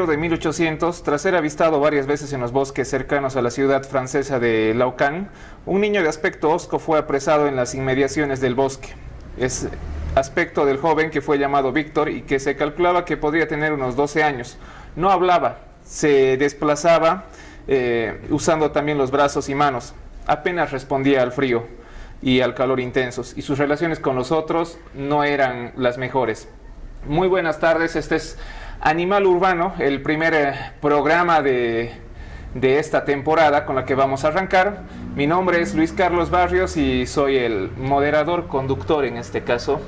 enero de 1800, tras ser avistado varias veces en los bosques cercanos a la ciudad francesa de Laucan, un niño de aspecto hosco fue apresado en las inmediaciones del bosque. Es aspecto del joven que fue llamado Víctor y que se calculaba que podría tener unos 12 años. No hablaba, se desplazaba usando también los brazos y manos. Apenas respondía al frío y al calor intensos, y sus relaciones con los otros no eran las mejores. Muy buenas tardes, este es Animal Urbano, el primer programa de esta temporada con la que vamos a arrancar. Mi nombre es Luis Carlos Barrios y soy el moderador, conductor en este caso,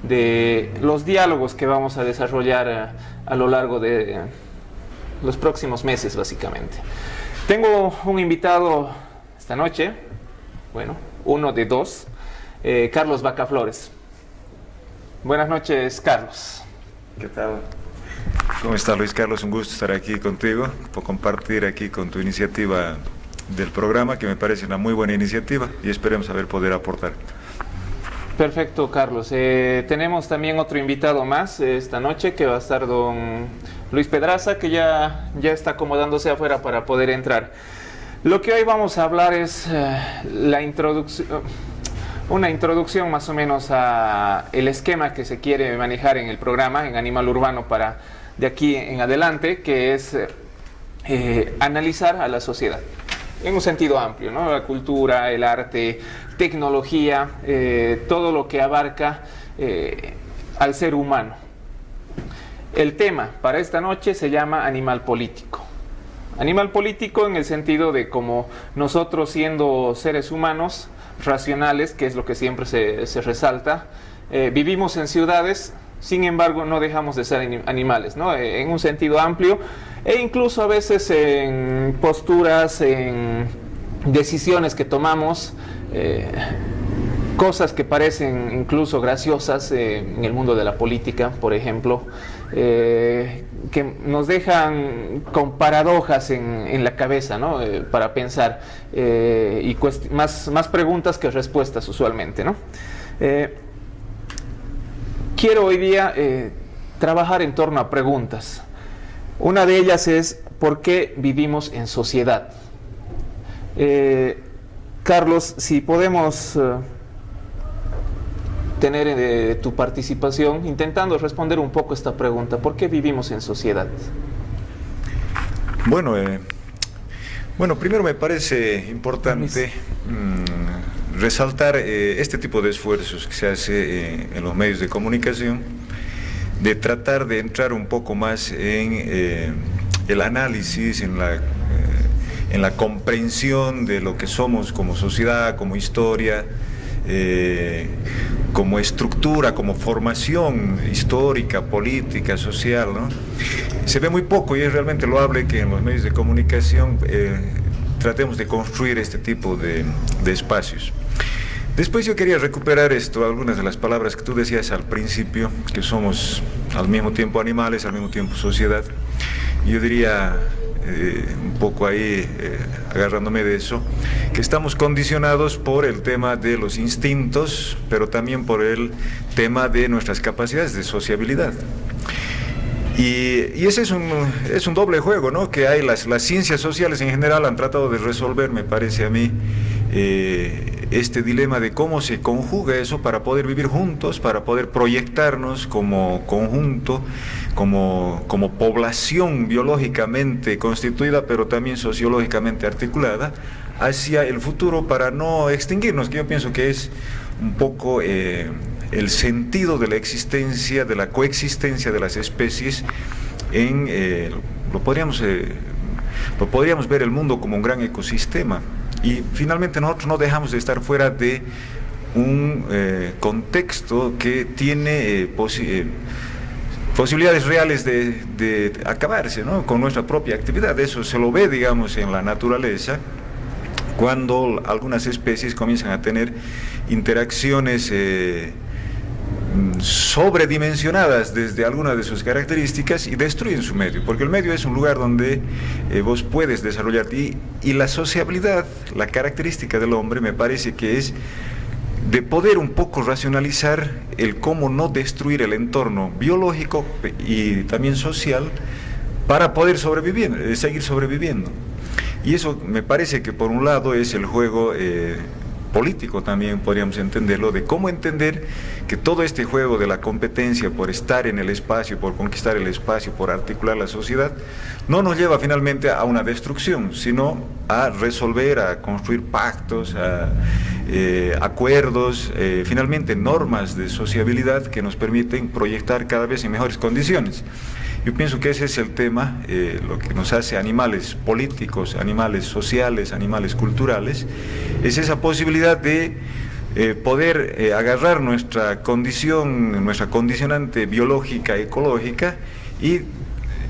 de los diálogos que vamos a desarrollar a lo largo de los próximos meses, básicamente. Tengo un invitado esta noche, bueno, uno de dos, Carlos Bacaflores. Buenas noches, Carlos. ¿Qué tal? ¿Cómo está, Luis Carlos? Un gusto estar aquí contigo, por compartir aquí con tu iniciativa del programa, que me parece una muy buena iniciativa y esperemos poder aportar. Perfecto, Carlos. Tenemos también otro invitado más esta noche, que va a estar don Luis Pedraza, que ya está acomodándose afuera para poder entrar. Lo que hoy vamos a hablar es una introducción más o menos a el esquema que se quiere manejar en el programa, en Animal Urbano, para de aquí en adelante, que es analizar a la sociedad en un sentido amplio, ¿no? La cultura, el arte, tecnología, todo lo que abarca al ser humano. El tema para esta noche se llama Animal Político. Animal político en el sentido de cómo nosotros, siendo seres humanos racionales, que es lo que siempre se resalta, vivimos en ciudades, sin embargo no dejamos de ser animales, ¿no? En un sentido amplio, e incluso a veces en posturas, en decisiones que tomamos, cosas que parecen incluso graciosas en el mundo de la política, por ejemplo, que nos dejan con paradojas en la cabeza, ¿no? Para pensar, y más preguntas que respuestas usualmente, ¿no? Quiero hoy día trabajar en torno a preguntas. Una de ellas es: ¿por qué vivimos en sociedad? Carlos, si podemos tener tu participación intentando responder un poco esta pregunta: ¿por qué vivimos en sociedad? Bueno, primero me parece importante resaltar este tipo de esfuerzos que se hace en los medios de comunicación, de tratar de entrar un poco más en el análisis, en la comprensión de lo que somos como sociedad, como historia, como estructura, como formación histórica, política, social, ¿no? Se ve muy poco, y es realmente loable que en los medios de comunicación tratemos de construir este tipo de espacios. Después yo quería recuperar algunas de las palabras que tú decías al principio, que somos al mismo tiempo animales, al mismo tiempo sociedad. Yo diría, un poco ahí, agarrándome de eso, que estamos condicionados por el tema de los instintos, pero también por el tema de nuestras capacidades de sociabilidad. Y ese es un doble juego, ¿no? Que hay las ciencias sociales en general han tratado de resolver, me parece a mí, este dilema de cómo se conjuga eso para poder vivir juntos, para poder proyectarnos como conjunto, como población biológicamente constituida, pero también sociológicamente articulada, hacia el futuro, para no extinguirnos, que yo pienso que es un poco el sentido de la existencia, de la coexistencia de las especies lo podríamos ver el mundo como un gran ecosistema. Y finalmente nosotros no dejamos de estar fuera de un contexto que tiene posibilidades reales de acabarse, ¿no? Con nuestra propia actividad. Eso se lo ve, digamos, en la naturaleza, cuando algunas especies comienzan a tener interacciones sobredimensionadas desde algunas de sus características y destruyen su medio, porque el medio es un lugar donde vos puedes desarrollarte, y la sociabilidad, la característica del hombre, me parece que es de poder un poco racionalizar el cómo no destruir el entorno biológico y también social para poder sobrevivir, seguir sobreviviendo. Y eso me parece que por un lado es el juego político, también podríamos entenderlo, de cómo entender que todo este juego de la competencia por estar en el espacio, por conquistar el espacio, por articular la sociedad, no nos lleva finalmente a una destrucción, sino a resolver, a construir pactos, a acuerdos, finalmente normas de sociabilidad que nos permiten proyectar cada vez en mejores condiciones. Yo pienso que ese es el tema, lo que nos hace animales políticos, animales sociales, animales culturales, es esa posibilidad de poder agarrar nuestra condición, nuestra condicionante biológica, ecológica, y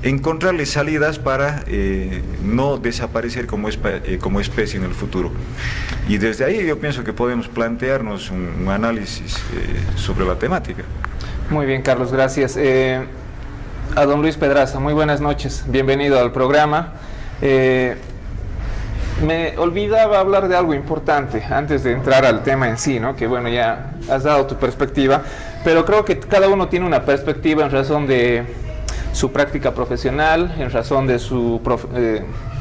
encontrarle salidas para no desaparecer como especie en el futuro. Y desde ahí yo pienso que podemos plantearnos un análisis sobre la temática. Muy bien, Carlos, gracias. A don Luis Pedraza, muy buenas noches, bienvenido al programa. Me olvidaba hablar de algo importante antes de entrar al tema en sí, ¿no? Que bueno, ya has dado tu perspectiva, pero creo que cada uno tiene una perspectiva en razón de su práctica profesional, en razón de su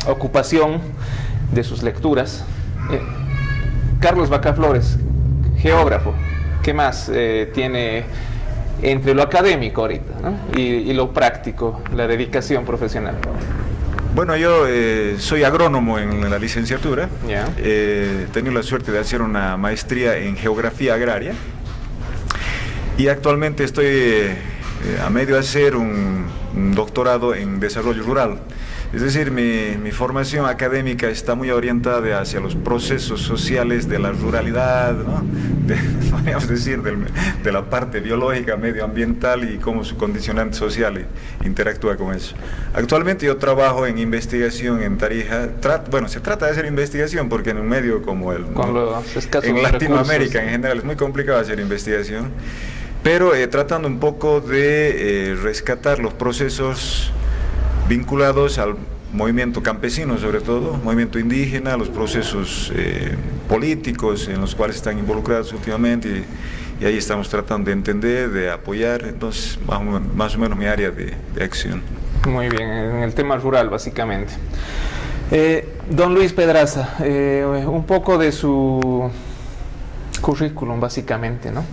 ocupación, de sus lecturas. Carlos Vaca Flores, geógrafo, ¿qué más tiene entre lo académico ahorita, ¿no? y lo práctico, la dedicación profesional? Bueno, yo soy agrónomo en la licenciatura. Yeah. He tenido la suerte de hacer una maestría en geografía agraria y actualmente estoy a medio de hacer un doctorado en desarrollo rural. Es decir, mi formación académica está muy orientada hacia los procesos sociales de la ruralidad, ¿no? Podríamos decir, de la parte biológica, medioambiental y cómo su condicionante social interactúa con eso. Actualmente yo trabajo en investigación en Tarija. Se trata de hacer investigación porque en un medio como en Latinoamérica recursos, en general es muy complicado hacer investigación, pero tratando un poco de rescatar los procesos vinculados al movimiento campesino, sobre todo, movimiento indígena, los procesos políticos en los cuales están involucrados últimamente, y ahí estamos tratando de entender, de apoyar. Entonces, más o menos mi área de acción. Muy bien, en el tema rural, básicamente. Don Luis Pedraza, un poco de su currículum, básicamente, ¿no?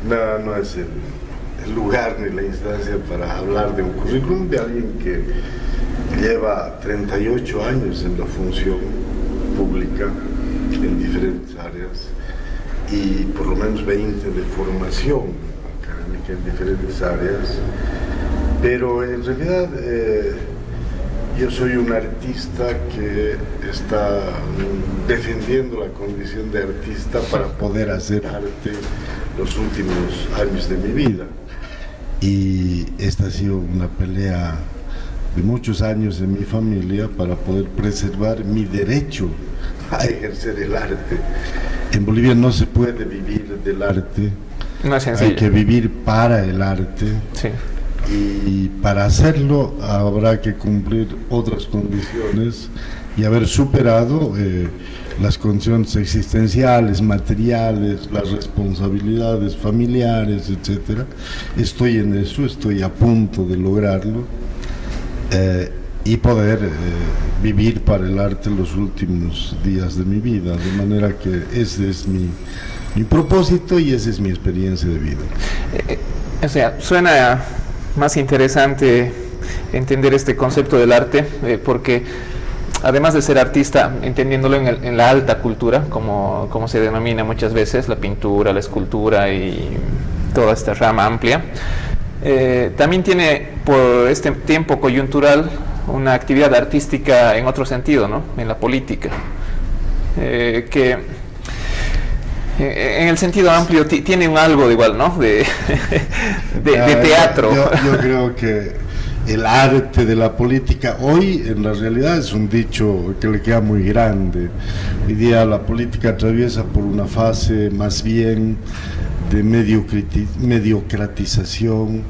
No es el lugar ni la instancia para hablar de un currículum de alguien que lleva 38 años en la función pública en diferentes áreas y por lo menos 20 de formación académica en diferentes áreas, pero en realidad yo soy un artista que está defendiendo la condición de artista para poder hacer arte los últimos años de mi vida. Y esta ha sido una pelea de muchos años en mi familia para poder preservar mi derecho a ejercer el arte. En Bolivia no se puede vivir del arte, no es sencillo. Hay que vivir para el arte. Sí. Y para hacerlo habrá que cumplir otras condiciones y haber superado las condiciones existenciales, materiales, las responsabilidades familiares, etcétera. Estoy en eso, estoy a punto de lograrlo y poder vivir para el arte los últimos días de mi vida, de manera que ese es mi propósito y esa es mi experiencia de vida. O sea, suena más interesante entender este concepto del arte, porque además de ser artista, entendiéndolo en la alta cultura, como se denomina muchas veces, la pintura, la escultura y toda esta rama amplia, también tiene por este tiempo coyuntural una actividad artística en otro sentido, ¿no? En la política, que en el sentido amplio tiene un algo de igual, ¿no? De teatro. Yo creo que el arte de la política hoy en la realidad es un dicho que le queda muy grande. Hoy día la política atraviesa por una fase más bien de mediocratización,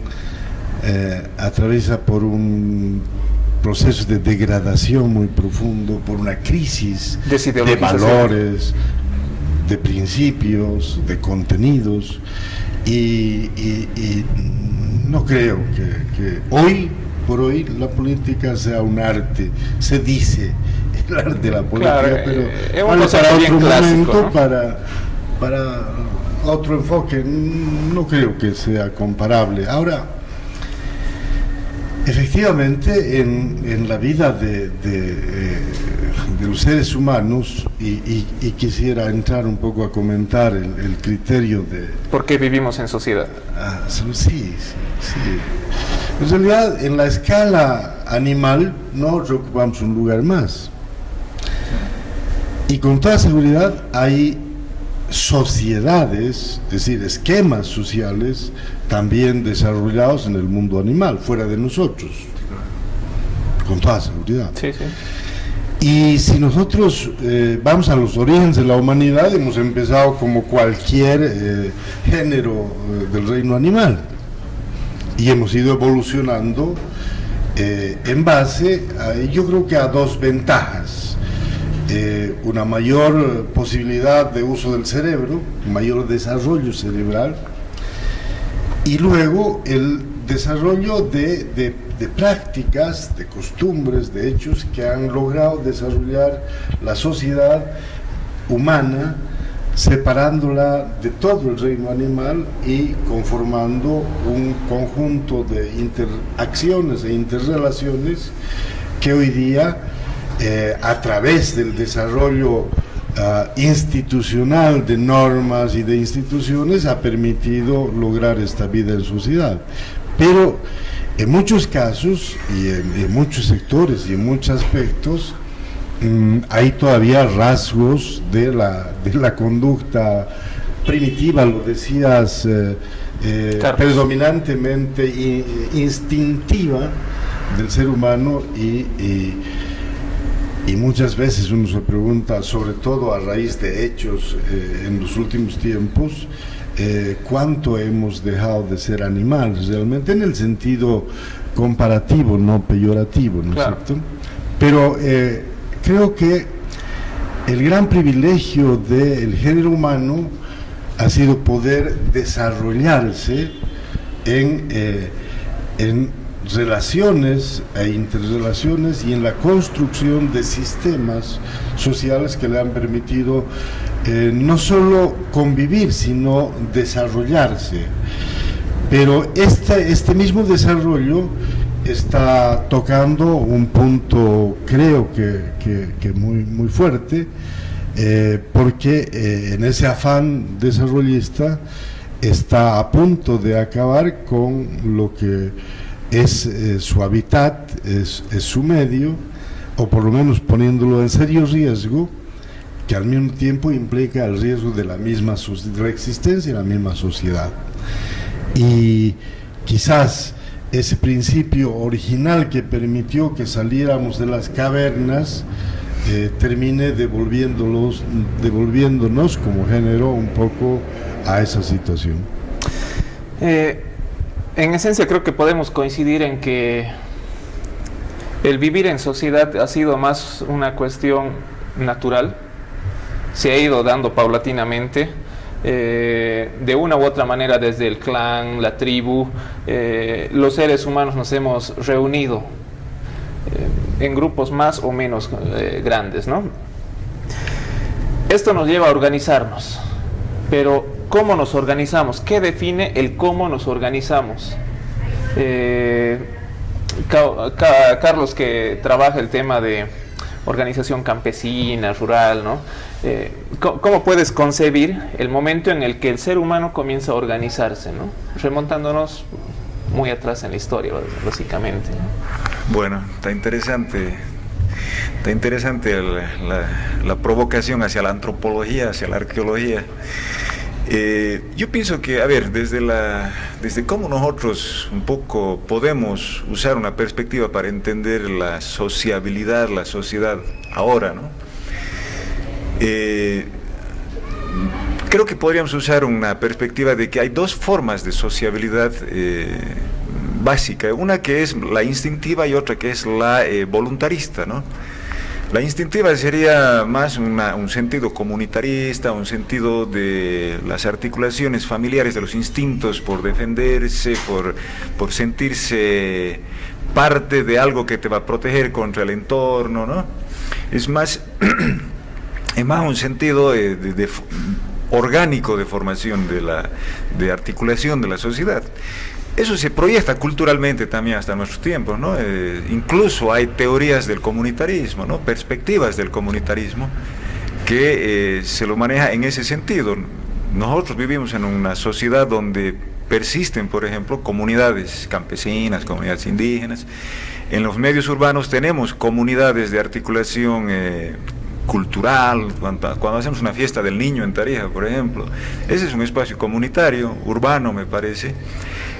atraviesa por un proceso de degradación muy profundo, por una crisis de valores, de principios, de contenidos, y no creo que hoy por hoy la política sea un arte. Se dice el arte de la política, Claro, pero un vale para concepto otro bien clásico, momento, ¿no? para otro enfoque. No creo que sea comparable. Ahora, efectivamente, en la vida de los seres humanos, y quisiera entrar un poco a comentar el criterio de... Porque vivimos en sociedad. Sí. En realidad, en la escala animal, nosotros ocupamos un lugar más. Y con toda seguridad hay sociedades, es decir, esquemas sociales también desarrollados en el mundo animal, fuera de nosotros, con toda seguridad. Sí. Y si nosotros vamos a los orígenes de la humanidad, hemos empezado como cualquier género del reino animal y hemos ido evolucionando en base yo creo que a dos ventajas. Una mayor posibilidad de uso del cerebro, mayor desarrollo cerebral, y luego el desarrollo de prácticas, de costumbres, de hechos que han logrado desarrollar la sociedad humana, separándola de todo el reino animal y conformando un conjunto de interacciones e interrelaciones que hoy día, a través del desarrollo institucional de normas y de instituciones, ha permitido lograr esta vida en sociedad. Pero en muchos casos y en muchos sectores y en muchos aspectos hay todavía rasgos de la conducta primitiva, lo decías, predominantemente instintiva del ser humano, y muchas veces uno se pregunta, sobre todo a raíz de hechos en los últimos tiempos, cuánto hemos dejado de ser animales, realmente en el sentido comparativo, no peyorativo, ¿no es cierto? Pero creo que el gran privilegio del género humano ha sido poder desarrollarse en relaciones e interrelaciones y en la construcción de sistemas sociales que le han permitido no solo convivir, sino desarrollarse. Pero este mismo desarrollo está tocando un punto, creo que muy fuerte, porque en ese afán desarrollista está a punto de acabar con lo que es su hábitat, es su medio, o por lo menos poniéndolo en serio riesgo, que al mismo tiempo implica el riesgo de la misma existencia en la misma sociedad. Y quizás ese principio original que permitió que saliéramos de las cavernas termine devolviéndonos como género un poco a esa situación. En esencia creo que podemos coincidir en que el vivir en sociedad ha sido más una cuestión natural, se ha ido dando paulatinamente, de una u otra manera desde el clan, la tribu, los seres humanos nos hemos reunido en grupos más o menos grandes, ¿no? Esto nos lleva a organizarnos, pero ¿cómo nos organizamos? ¿Qué define el cómo nos organizamos? Carlos, que trabaja el tema de organización campesina, rural, ¿no? ¿Cómo puedes concebir el momento en el que el ser humano comienza a organizarse, ¿no? Remontándonos muy atrás en la historia, básicamente, ¿no? Bueno, está interesante la provocación hacia la antropología, hacia la arqueología. Yo pienso que, a ver, desde cómo nosotros un poco podemos usar una perspectiva para entender la sociabilidad, la sociedad ahora, ¿no? Creo que podríamos usar una perspectiva de que hay dos formas de sociabilidad básica, una que es la instintiva y otra que es la voluntarista, ¿no? La instintiva sería más un sentido comunitarista, un sentido de las articulaciones familiares, de los instintos por defenderse, por sentirse parte de algo que te va a proteger contra el entorno, ¿no? Es más, es más un sentido orgánico de formación, de articulación de la sociedad. Eso se proyecta culturalmente también hasta nuestros tiempos, ¿no? Incluso hay teorías del comunitarismo, ¿no? Perspectivas del comunitarismo que se lo maneja en ese sentido. Nosotros vivimos en una sociedad donde persisten, por ejemplo, comunidades campesinas, comunidades indígenas. En los medios urbanos tenemos comunidades de articulación cultural, cuando hacemos una fiesta del niño en Tarija, por ejemplo. Ese es un espacio comunitario, urbano, me parece.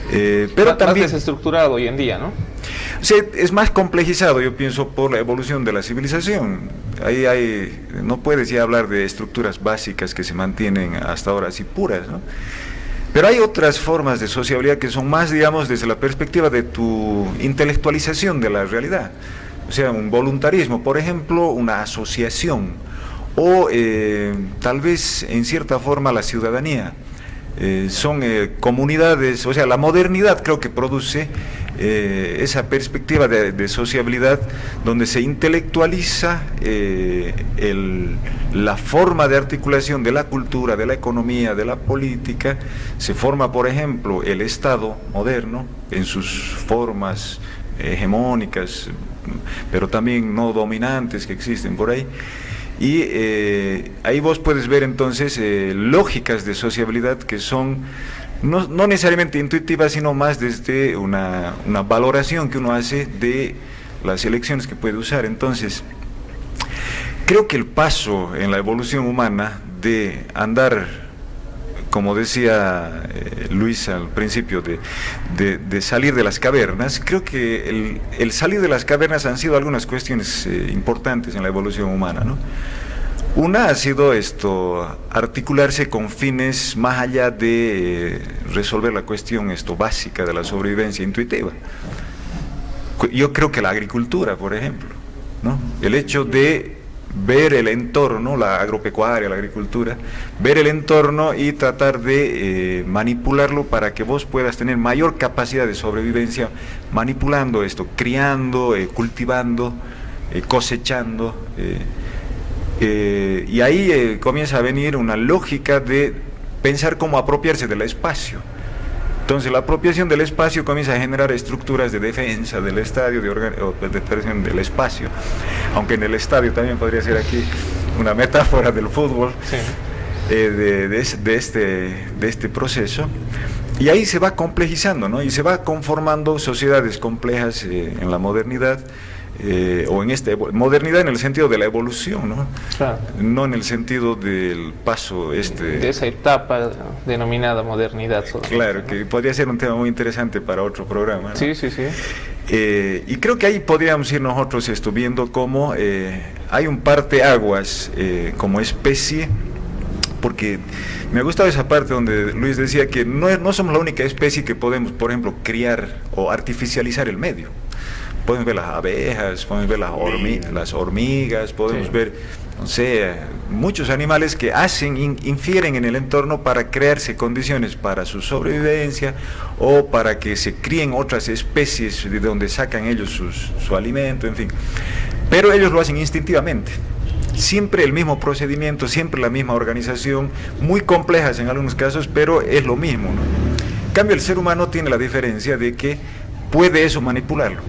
Pero también más desestructurado hoy en día, ¿no? Sí, es más complejizado, yo pienso, por la evolución de la civilización. No puedes ya hablar de estructuras básicas que se mantienen hasta ahora así puras, ¿no? Pero hay otras formas de sociabilidad que son más, digamos, desde la perspectiva de tu intelectualización de la realidad. O sea, un voluntarismo, por ejemplo, una asociación, o tal vez en cierta forma la ciudadanía. Son comunidades, o sea, la modernidad creo que produce esa perspectiva de sociabilidad donde se intelectualiza la forma de articulación de la cultura, de la economía, de la política. Se forma, por ejemplo, el Estado moderno en sus formas hegemónicas, pero también no dominantes que existen por ahí. Y ahí vos puedes ver entonces lógicas de sociabilidad que son no necesariamente intuitivas, sino más desde una valoración que uno hace de las elecciones que puede usar. Entonces, creo que el paso en la evolución humana de andar, como decía Luis al principio, de salir de las cavernas, creo que el salir de las cavernas han sido algunas cuestiones importantes en la evolución humana, ¿no? Una ha sido articularse con fines más allá de resolver la cuestión básica de la sobrevivencia intuitiva. Yo creo que la agricultura, por ejemplo, ¿no? El hecho de ver el entorno, la agropecuaria, la agricultura, ver el entorno y tratar de manipularlo para que vos puedas tener mayor capacidad de sobrevivencia, manipulando criando, cultivando, cosechando, y ahí comienza a venir una lógica de pensar cómo apropiarse del espacio. Entonces la apropiación del espacio comienza a generar estructuras de defensa del estadio, de defensa del espacio, aunque en el estadio también podría ser aquí una metáfora del fútbol, sí. de este proceso. Y ahí se va complejizando, ¿no? Y se va conformando sociedades complejas en la modernidad, o en modernidad en el sentido de la evolución, ¿no? Claro. No en el sentido del paso de esa etapa denominada modernidad. Claro, que podría ser un tema muy interesante para otro programa, ¿no? Sí, sí, sí. Y creo que ahí podríamos ir nosotros viendo cómo hay un parteaguas como especie, porque me ha gustado esa parte donde Luis decía que no somos la única especie que podemos, por ejemplo, criar o artificializar el medio. Podemos ver las abejas, podemos ver las hormigas, podemos sí. ver, no sé, muchos animales que infieren en el entorno para crearse condiciones para su sobrevivencia o para que se críen otras especies de donde sacan ellos su alimento, en fin. Pero ellos lo hacen instintivamente. Siempre el mismo procedimiento, siempre la misma organización, muy complejas en algunos casos, pero es lo mismo, ¿no? En cambio, el ser humano tiene la diferencia de que puede eso manipularlo.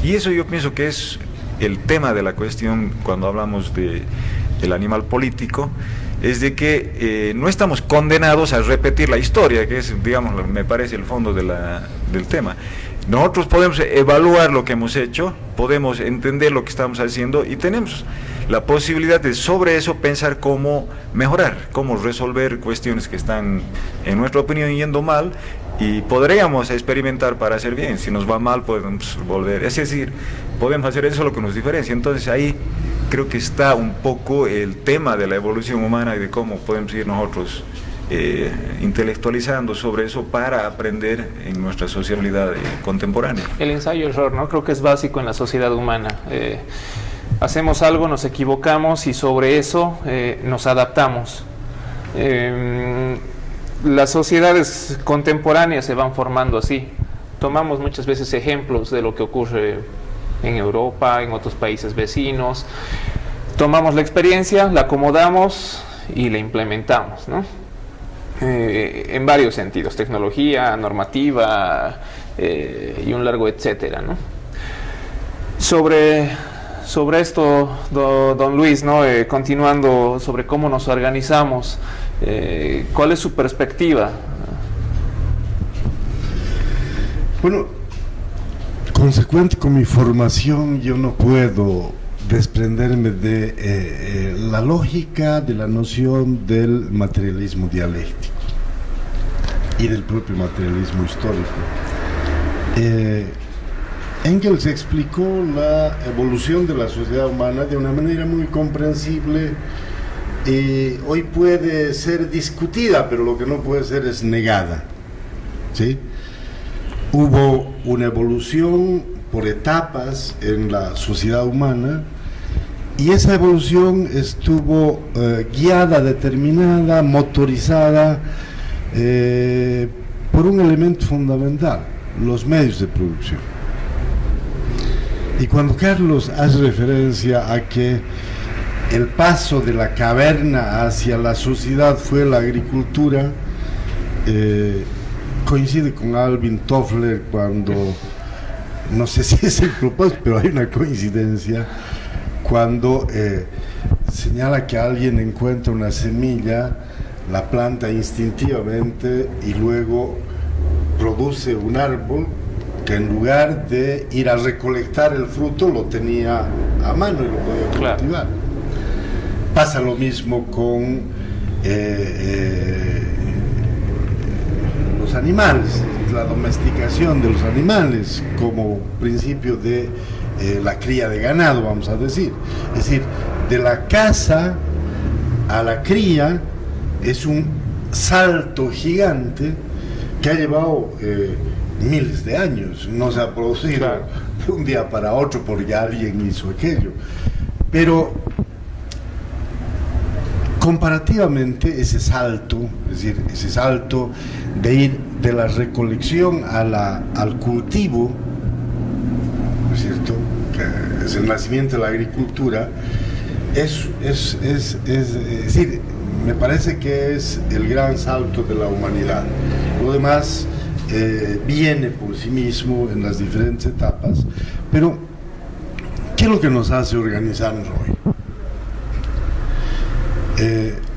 Y eso yo pienso que es el tema de la cuestión cuando hablamos del animal político, es de que no estamos condenados a repetir la historia, que es, digamos, me parece el fondo del tema. Nosotros podemos evaluar lo que hemos hecho, podemos entender lo que estamos haciendo y tenemos la posibilidad de sobre eso pensar cómo mejorar, cómo resolver cuestiones que están, en nuestra opinión, yendo mal, y podríamos experimentar para hacer bien. Si nos va mal podemos volver, es decir, podemos hacer eso lo que nos diferencia. Entonces ahí creo que está un poco el tema de la evolución humana y de cómo podemos ir nosotros intelectualizando sobre eso para aprender en nuestra sociabilidad contemporánea. El ensayo-error, ¿no? Creo que es básico en la sociedad humana. Hacemos algo, nos equivocamos y sobre eso nos adaptamos. Las sociedades contemporáneas se van formando así. tomamos muchas veces ejemplos de lo que ocurre en Europa, en otros países vecinos, tomamos la experiencia, la acomodamos y la implementamos, ¿no? En varios sentidos, tecnología, normativa y un largo etcétera, ¿no? Sobre esto, don Luis, ¿no? Continuando sobre cómo nos organizamos, ¿cuál es su perspectiva? Bueno, consecuente con mi formación, yo no puedo desprenderme de la lógica de la noción del materialismo dialéctico y del propio materialismo histórico. Engels explicó la evolución de la sociedad humana de una manera muy comprensible. Hoy puede ser discutida, pero lo que no puede ser es negada, ¿sí? Hubo una evolución por etapas en la sociedad humana y esa evolución estuvo guiada, determinada, motorizada por un elemento fundamental: los medios de producción. Y cuando Carlos hace referencia a que el paso de la caverna hacia la sociedad fue la agricultura, coincide con Alvin Toffler cuando, no sé si es el propósito, pero hay una coincidencia, cuando señala que alguien encuentra una semilla, la planta instintivamente y luego produce un árbol que en lugar de ir a recolectar el fruto lo tenía a mano y lo podía cultivar. Pasa lo mismo con los animales, la domesticación de los animales como principio de la cría de ganado, vamos a decir. Es decir, de la caza a la cría es un salto gigante que ha llevado miles de años, no se ha producido de un día para otro porque alguien hizo aquello, pero comparativamente ese salto, es decir, ese salto de ir de la recolección al cultivo, ¿no es cierto?, que es el nacimiento de la agricultura, es decir, me parece que es el gran salto de la humanidad. Lo demás viene por sí mismo en las diferentes etapas, pero ¿qué es lo que nos hace organizarnos hoy?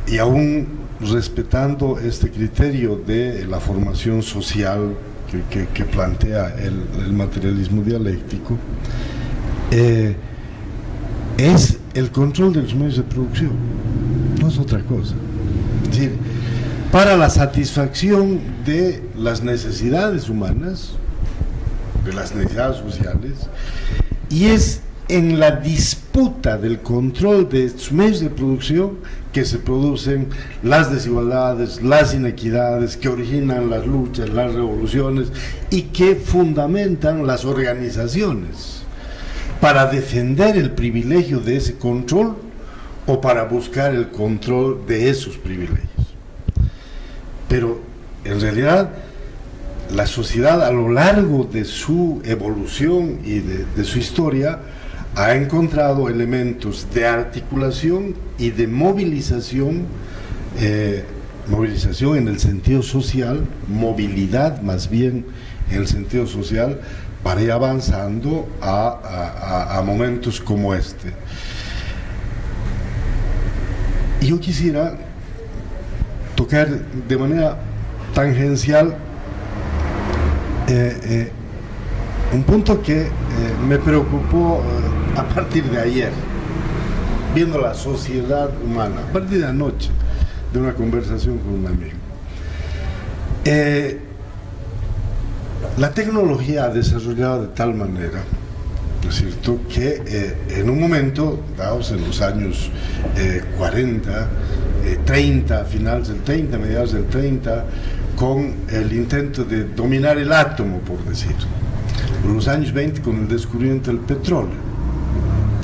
Y aún respetando este criterio de la formación social que plantea el materialismo dialéctico, es el control de los medios de producción, no es otra cosa. Es decir, para la satisfacción de las necesidades humanas, de las necesidades sociales, y es en la disputa del control de estos medios de producción que se producen las desigualdades, las inequidades, que originan las luchas, las revoluciones y que fundamentan las organizaciones para defender el privilegio de ese control o para buscar el control de esos privilegios. Pero en realidad la sociedad a lo largo de su evolución y de su historia ha encontrado elementos de articulación y de movilización, movilización en el sentido social, movilidad más bien en el sentido social, para ir avanzando a momentos como este. Y yo quisiera tocar de manera tangencial un punto que me preocupó a partir de ayer, viendo la sociedad humana, a partir de anoche, de una conversación con un amigo. La tecnología ha desarrollado de tal manera, ¿no es cierto?, que en un momento, dados en los años 40, 30, finales del 30, mediados del 30, con el intento de dominar el átomo, por decir, en los años 20 con el descubrimiento del petróleo,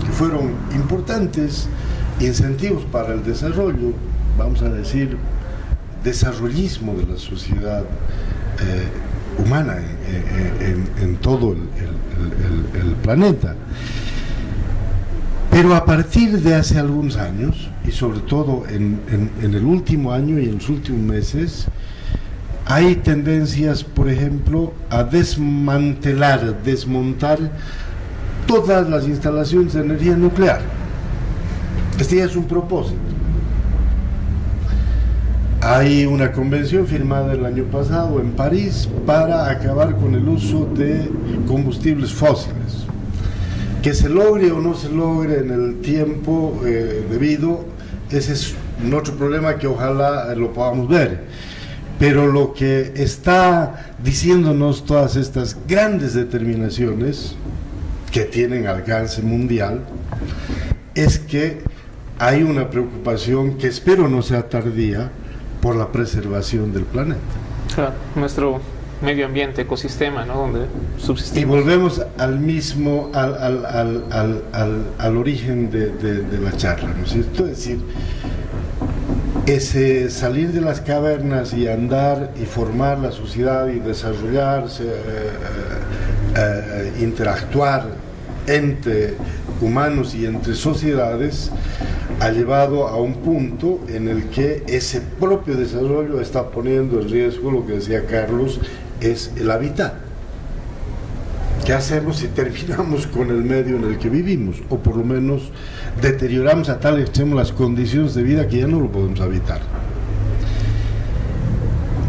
que fueron importantes incentivos para el desarrollo, vamos a decir, desarrollismo de la sociedad humana en todo el planeta. Pero a partir de hace algunos años, y sobre todo en el último año y en los últimos meses, hay tendencias, por ejemplo, a desmontar todas las instalaciones de energía nuclear. Este ya es un propósito. Hay una convención firmada el año pasado en París para acabar con el uso de combustibles fósiles. Que se logre o no se logre en el tiempo debido, ese es otro problema que ojalá lo podamos ver. Pero lo que está diciéndonos todas estas grandes determinaciones que tienen alcance mundial es que hay una preocupación que espero no sea tardía por la preservación del planeta. Claro, nuestro medio ambiente, ecosistema, ¿no? Donde subsistimos. Y volvemos al mismo, al origen de la charla, ¿no es cierto? Es decir, ese salir de las cavernas y andar y formar la sociedad y desarrollarse, interactuar entre humanos y entre sociedades, ha llevado a un punto en el que ese propio desarrollo está poniendo en riesgo, lo que decía Carlos, es el hábitat. ¿Qué hacemos si terminamos con el medio en el que vivimos? O por lo menos deterioramos a tal extremo las condiciones de vida que ya no lo podemos habitar.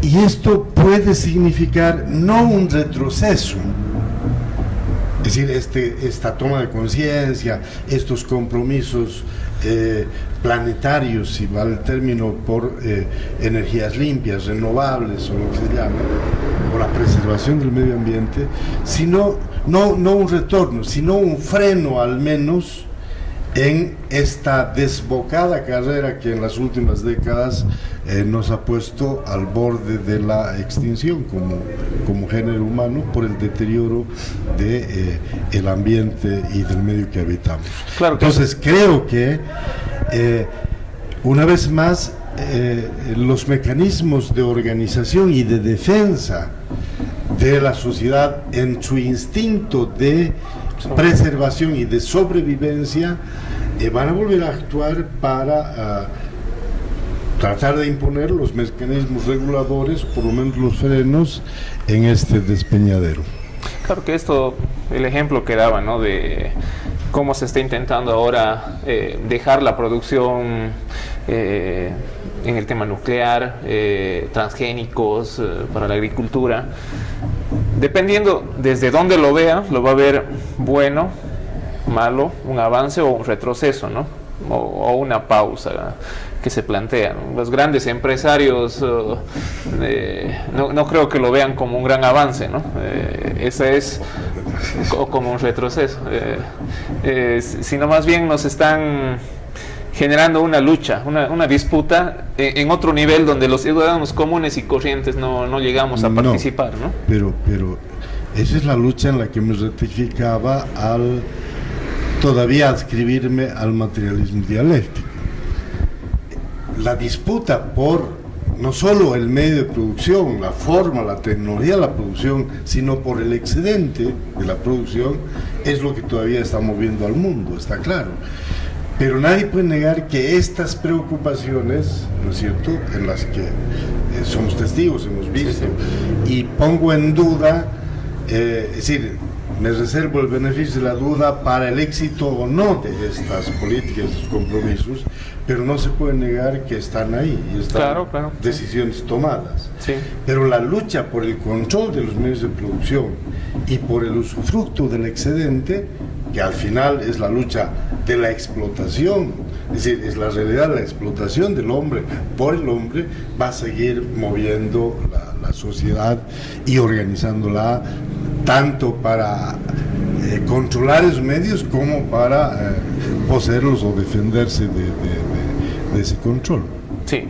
Y esto puede significar no un retroceso, es decir, esta toma de conciencia, estos compromisos planetarios, si vale el término, por energías limpias, renovables o lo que se llame, o la preservación del medio ambiente, sino no un retorno, sino un freno al menos en esta desbocada carrera que en las últimas décadas nos ha puesto al borde de la extinción como género humano por el deterioro del ambiente y del medio que habitamos. Claro que entonces creo que una vez más los mecanismos de organización y de defensa de la sociedad en su instinto de preservación y de sobrevivencia van a volver a actuar para tratar de imponer los mecanismos reguladores, por lo menos los frenos, en este despeñadero. Claro que esto, el ejemplo que daba, ¿no? De cómo se está intentando ahora dejar la producción en el tema nuclear, transgénicos para la agricultura. Dependiendo desde dónde lo vea, lo va a ver bueno, malo, un avance o un retroceso, ¿no? O una pausa que se plantea, ¿no? Los grandes empresarios no creo que lo vean como un gran avance, ¿no? Ese es como un retroceso, sino más bien nos están generando una lucha, una disputa en otro nivel donde los ciudadanos comunes y corrientes no llegamos a participar, ¿no? Pero esa es la lucha en la que me ratificaba al todavía adscribirme al materialismo dialéctico. La disputa por no solo el medio de producción, la forma, la tecnología de la producción, sino por el excedente de la producción, es lo que todavía está moviendo al mundo, está claro. Pero nadie puede negar que estas preocupaciones, ¿no es cierto?, en las que somos testigos, hemos visto, y pongo en duda, es decir, me reservo el beneficio de la duda para el éxito o no de estas políticas, de estos compromisos, pero no se puede negar que están ahí y están decisiones tomadas. Sí. Pero la lucha por el control de los medios de producción y por el usufructo del excedente, que al final es la lucha de la explotación, es decir, es la realidad de la explotación del hombre por el hombre, va a seguir moviendo la sociedad y organizándola tanto para controlar esos medios como para poseerlos o defenderse de ese control. Sí,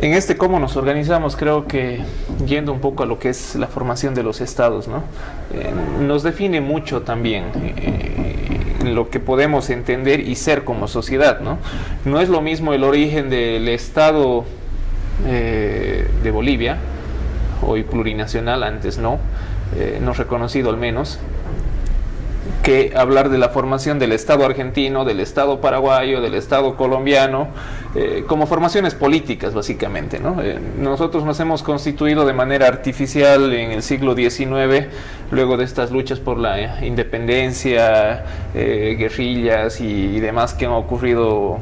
en cómo nos organizamos, creo que yendo un poco a lo que es la formación de los estados, ¿no? Nos define mucho también lo que podemos entender y ser como sociedad, ¿no? No es lo mismo el origen del estado de Bolivia hoy plurinacional, antes no reconocido al menos, que hablar de la formación del Estado argentino, del Estado paraguayo, del Estado colombiano, como formaciones políticas básicamente, ¿no? Nosotros nos hemos constituido de manera artificial en el siglo XIX, luego de estas luchas por la independencia, guerrillas y demás que han ocurrido,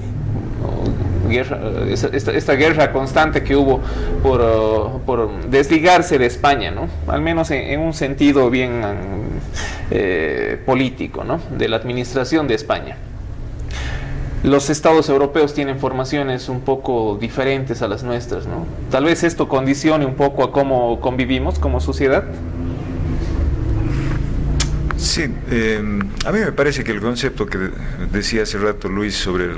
esta guerra constante que hubo por desligarse de España, ¿no? Al menos en un sentido bien político, ¿no? De la administración de España. Los estados europeos tienen formaciones un poco diferentes a las nuestras, ¿no? Tal vez esto condicione un poco a cómo convivimos como sociedad. Sí, a mí me parece que el concepto que decía hace rato Luis sobre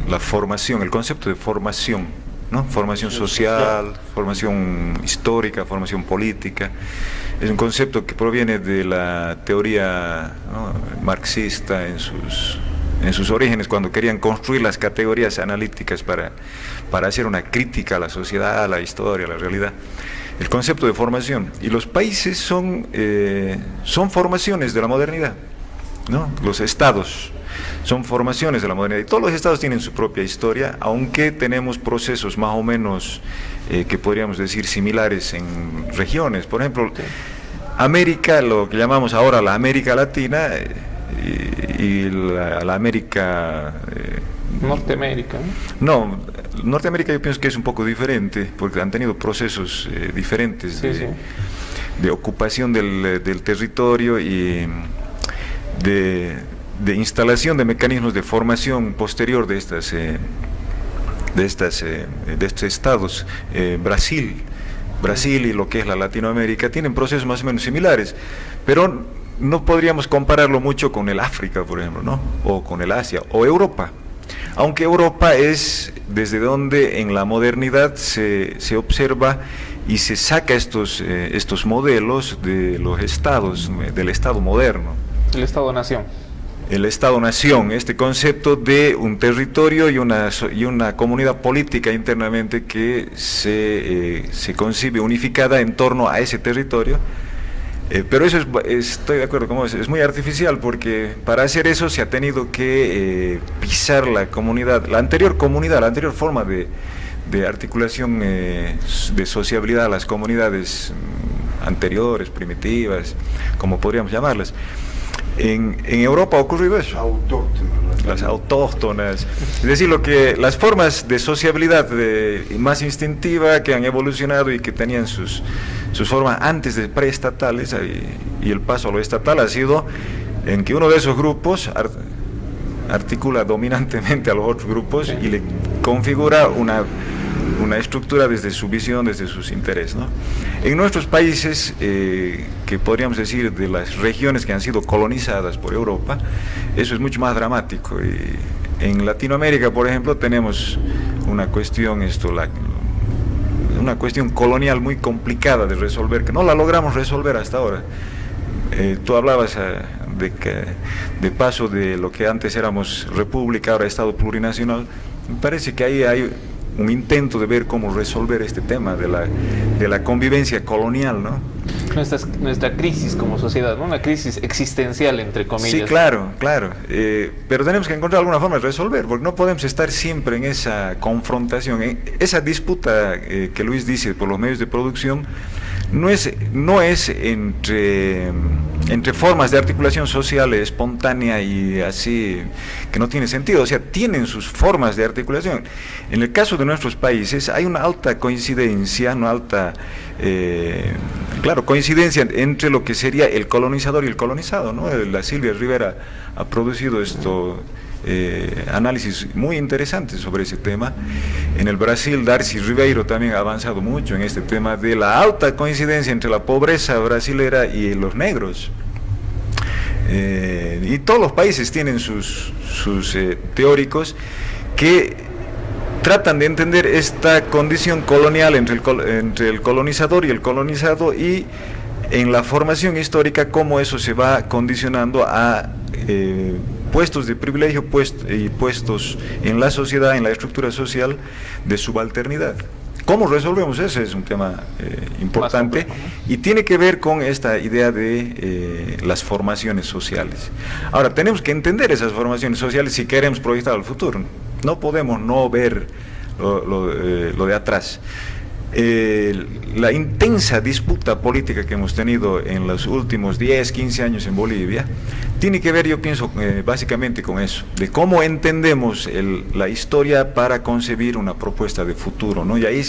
la formación, el concepto de formación, ¿no? Formación social, formación histórica, formación política, es un concepto que proviene de la teoría, ¿no?, marxista en sus orígenes, cuando querían construir las categorías analíticas para hacer una crítica a la sociedad, a la historia, a la realidad. El concepto de formación. Y los países son formaciones de la modernidad, ¿no? Los estados son formaciones de la modernidad. Y todos los estados tienen su propia historia, aunque tenemos procesos más o menos, que podríamos decir, similares en regiones. Por ejemplo, América, lo que llamamos ahora la América Latina, y la América... Norteamérica, ¿no? No, Norteamérica yo pienso que es un poco diferente, porque han tenido procesos diferentes de ocupación del territorio y de instalación de mecanismos de formación posterior de estos estados. Brasil y lo que es la Latinoamérica tienen procesos más o menos similares, pero no podríamos compararlo mucho con el África, por ejemplo, ¿no? O con el Asia, o Europa. Aunque Europa es desde donde en la modernidad se observa y se saca estos modelos de los estados, del Estado moderno. El Estado-nación. El Estado-nación, este concepto de un territorio y una comunidad política internamente que se concibe unificada en torno a ese territorio. Pero eso estoy de acuerdo con vos, es muy artificial, porque para hacer eso se ha tenido que pisar la comunidad, la anterior forma de articulación de sociabilidad a las comunidades anteriores, primitivas, como podríamos llamarlas. En Europa ha ocurrido eso. Las autóctonas. Es decir, las formas de sociabilidad más instintiva que han evolucionado y que tenían sus formas antes de preestatales, y el paso a lo estatal ha sido en que uno de esos grupos articula dominantemente a los otros grupos y le configura una estructura desde su visión, desde sus intereses, ¿no? En nuestros países, que podríamos decir de las regiones que han sido colonizadas por Europa, eso es mucho más dramático. En Latinoamérica, por ejemplo, tenemos una cuestión colonial muy complicada de resolver, que no la logramos resolver hasta ahora. Tú hablabas de paso de lo que antes éramos república, ahora Estado plurinacional. Me parece que ahí hay un intento de ver cómo resolver este tema de la convivencia colonial, ¿no? Nuestra crisis como sociedad, ¿no? Una crisis existencial, entre comillas. Sí, claro. Pero tenemos que encontrar alguna forma de resolver, porque no podemos estar siempre en esa confrontación, en esa disputa que Luis dice por los medios de producción. No es entre formas de articulación social espontánea y así, que no tiene sentido. O sea, tienen sus formas de articulación. En el caso de nuestros países hay una alta coincidencia, coincidencia entre lo que sería el colonizador y el colonizado, ¿no? La Silvia Rivera ha producido análisis muy interesantes sobre ese tema. En el Brasil, Darcy Ribeiro también ha avanzado mucho en este tema de la alta coincidencia entre la pobreza brasilera y los negros. Y todos los países tienen sus teóricos que tratan de entender esta condición colonial entre el colonizador y el colonizado, y en la formación histórica cómo eso se va condicionando a puestos de privilegio y puestos en la sociedad, en la estructura social de subalternidad. ¿Cómo resolvemos? Ese es un tema importante, complejo, ¿no? Y tiene que ver con esta idea de las formaciones sociales. Ahora, tenemos que entender esas formaciones sociales si queremos proyectar al futuro. No podemos no ver lo de atrás. La intensa disputa política que hemos tenido en los últimos 10, 15 años en Bolivia tiene que ver, yo pienso, básicamente con eso, de cómo entendemos la historia para concebir una propuesta de futuro, ¿no? Y ahí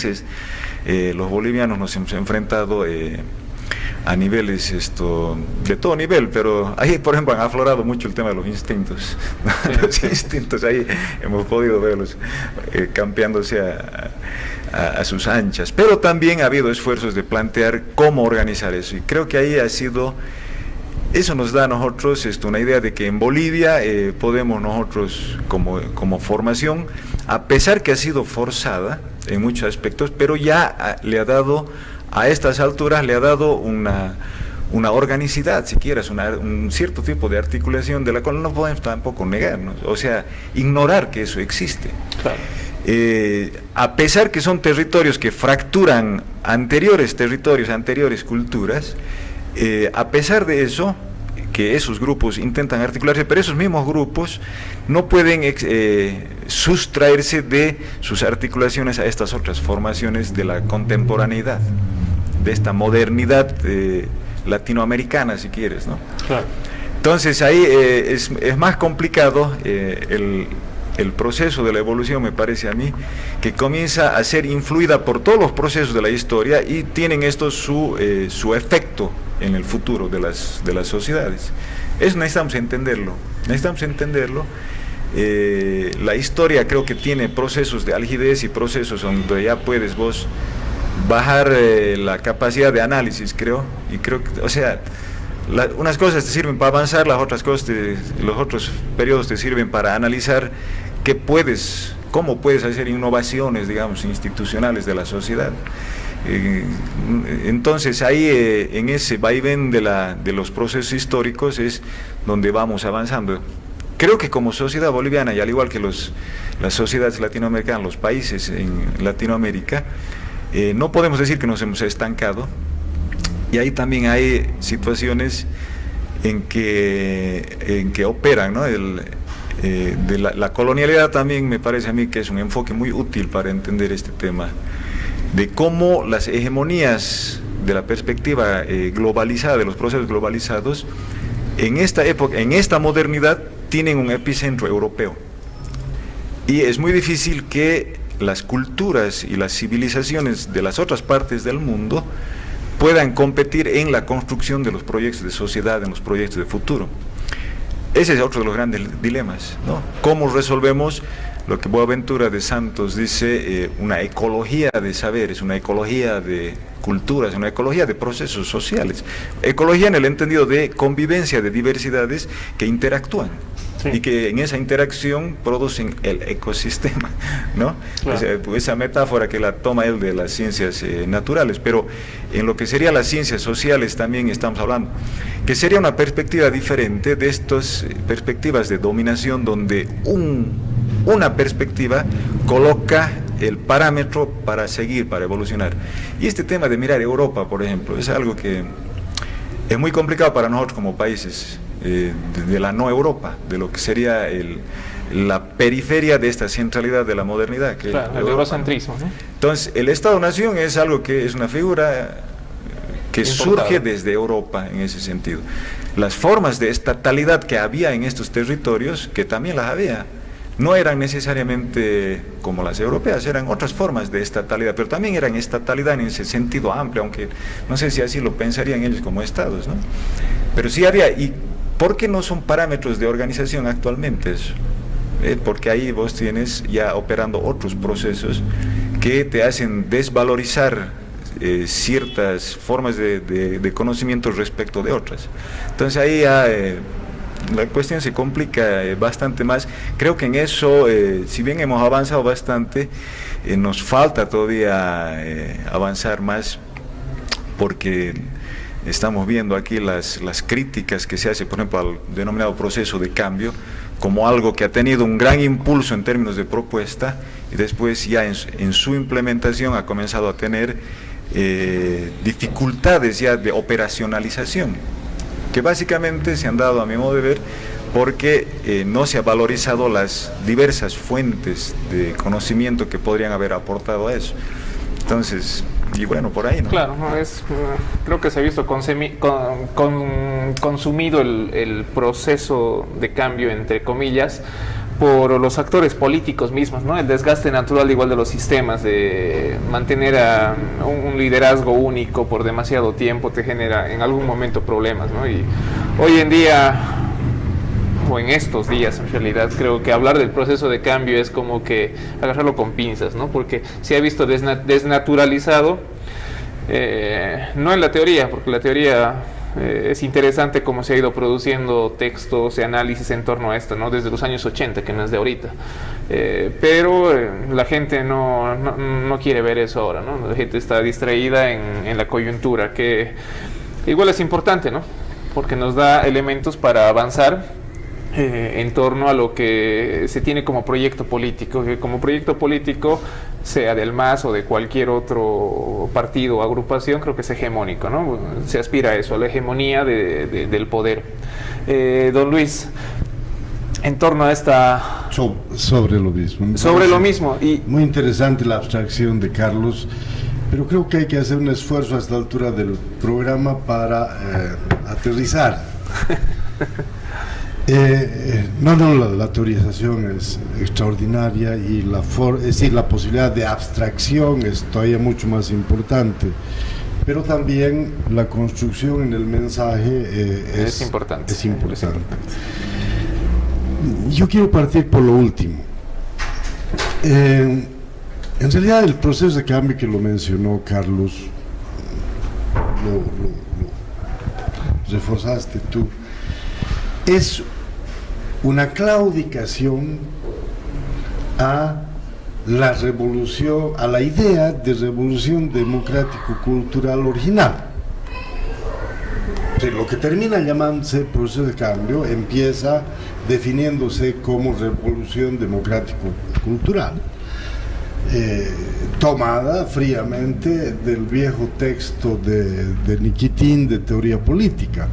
los bolivianos nos hemos enfrentado a niveles de todo nivel, pero ahí, por ejemplo, han aflorado mucho el tema de los instintos, ¿no? Sí, los instintos, ahí hemos podido verlos campeándose a sus anchas, pero también ha habido esfuerzos de plantear cómo organizar eso, y creo que ahí eso nos da a nosotros una idea de que en Bolivia podemos nosotros como formación, a pesar que ha sido forzada en muchos aspectos, pero ya le ha dado, a estas alturas, le ha dado una organicidad, si quieres, un cierto tipo de articulación de la cual no podemos tampoco negarnos, o sea, ignorar que eso existe. Claro. A pesar que son territorios que fracturan anteriores territorios, anteriores culturas, a pesar de eso, que esos grupos intentan articularse, pero esos mismos grupos no pueden sustraerse de sus articulaciones a estas otras formaciones de la contemporaneidad, de esta modernidad latinoamericana, si quieres, ¿no? Claro. Entonces ahí es más complicado el proceso de la evolución, me parece a mí, que comienza a ser influida por todos los procesos de la historia y tienen estos su efecto en el futuro de las sociedades. Eso necesitamos entenderlo. La historia creo que tiene procesos de algidez y procesos donde ya puedes vos bajar la capacidad de análisis, creo que, o sea, unas cosas te sirven para avanzar, las otras cosas, los otros periodos te sirven para analizar cómo puedes hacer innovaciones, digamos, institucionales de la sociedad. Entonces ahí en ese vaivén de los procesos históricos es donde vamos avanzando. Creo que como sociedad boliviana, y al igual que las sociedades latinoamericanas, los países en Latinoamérica, no podemos decir que nos hemos estancado, y ahí también hay situaciones en que operan, ¿no? La colonialidad también me parece a mí que es un enfoque muy útil para entender este tema, de cómo las hegemonías de la perspectiva globalizada, de los procesos globalizados, en esta época, en esta modernidad, tienen un epicentro europeo. Y es muy difícil que las culturas y las civilizaciones de las otras partes del mundo puedan competir en la construcción de los proyectos de sociedad, en los proyectos de futuro. Ese es otro de los grandes dilemas, ¿no? ¿Cómo resolvemos lo que Boaventura de Santos dice, una ecología de saberes, una ecología de culturas, una ecología de procesos sociales? Ecología en el entendido de convivencia de diversidades que interactúan. Sí. Y que en esa interacción producen el ecosistema, ¿no? Claro. Esa metáfora que la toma él de las ciencias naturales, pero en lo que serían las ciencias sociales también estamos hablando, que sería una perspectiva diferente de estas perspectivas de dominación, donde una perspectiva coloca el parámetro para seguir, para evolucionar. Y este tema de mirar Europa, por ejemplo, es algo que es muy complicado para nosotros como países de la no Europa, de lo que sería la periferia de esta centralidad de la modernidad. Que claro, el eurocentrismo, ¿no? Entonces, el Estado-Nación es algo que es una figura que surge desde Europa en ese sentido. Las formas de estatalidad que había en estos territorios, que también las había, no eran necesariamente como las europeas, eran otras formas de estatalidad, pero también eran estatalidad en ese sentido amplio, aunque no sé si así lo pensarían ellos como estados, ¿no? Pero sí había. ¿Y por qué no son parámetros de organización actualmente eso? Porque ahí vos tienes ya operando otros procesos que te hacen desvalorizar ciertas formas de conocimiento respecto de otras. Entonces ahí ya la cuestión se complica bastante más. Creo que en eso, si bien hemos avanzado bastante, nos falta todavía avanzar más, porque estamos viendo aquí las críticas que se hace, por ejemplo, al denominado proceso de cambio, como algo que ha tenido un gran impulso en términos de propuesta y después ya en su implementación ha comenzado a tener dificultades ya de operacionalización, que básicamente se han dado, a mi modo de ver, porque no se ha valorizado las diversas fuentes de conocimiento que podrían haber aportado a eso. Entonces, y bueno, por ahí, ¿no? Claro, creo que se ha visto consumido el proceso de cambio, entre comillas, por los actores políticos mismos, ¿no? El desgaste natural igual de los sistemas, de mantener a un liderazgo único por demasiado tiempo te genera en algún momento problemas, ¿no? Y hoy en día, o en estos días en realidad, creo que hablar del proceso de cambio es como que agarrarlo con pinzas, ¿no? Porque se ha visto desnaturalizado, no en la teoría, porque la teoría es interesante cómo se ha ido produciendo textos y análisis en torno a esto, ¿no? Desde los años 80, que no es de ahorita. Pero la gente no quiere ver eso ahora, ¿no? La gente está distraída en la coyuntura, que igual es importante, ¿no? Porque nos da elementos para avanzar en torno a lo que se tiene como proyecto político, que como proyecto político, sea del MAS o de cualquier otro partido o agrupación, creo que es hegemónico, ¿no? Se aspira a eso, a la hegemonía del poder. Don Luis, en torno a esta... Sobre lo mismo. Sobre lo mismo. Y muy interesante la abstracción de Carlos, pero creo que hay que hacer un esfuerzo a esta altura del programa para aterrizar. La teorización es extraordinaria y es decir, la posibilidad de abstracción es todavía mucho más importante, pero también la construcción en el mensaje es importante. Yo quiero partir por lo último. En realidad el proceso de cambio que lo mencionó Carlos, lo reforzaste tú, es una claudicación a la revolución, a la idea de revolución democrático-cultural original. O sea, lo que termina llamándose proceso de cambio empieza definiéndose como revolución democrático-cultural, tomada fríamente del viejo texto de Nikitin de teoría política,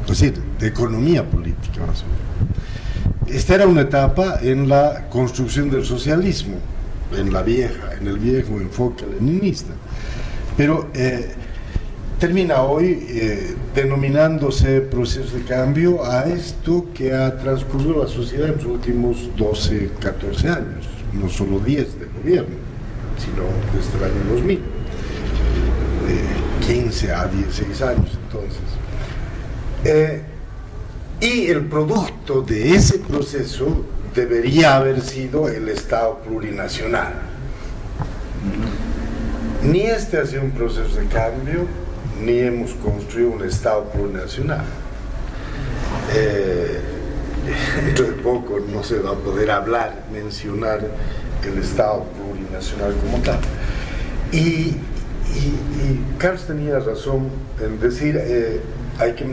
es decir, de economía política más o menos. Esta era una etapa en la construcción del socialismo, en el viejo enfoque leninista, pero termina hoy denominándose proceso de cambio a esto que ha transcurrido la sociedad en los últimos 12, 14 años, no solo 10 de gobierno, sino desde el año 2000, 15 a 16 años entonces. Y el producto de ese proceso debería haber sido el Estado plurinacional. Ni este ha sido un proceso de cambio, ni hemos construido un Estado plurinacional. Dentro de poco no se va a poder mencionar el Estado plurinacional como tal. Y Carlos tenía razón en decir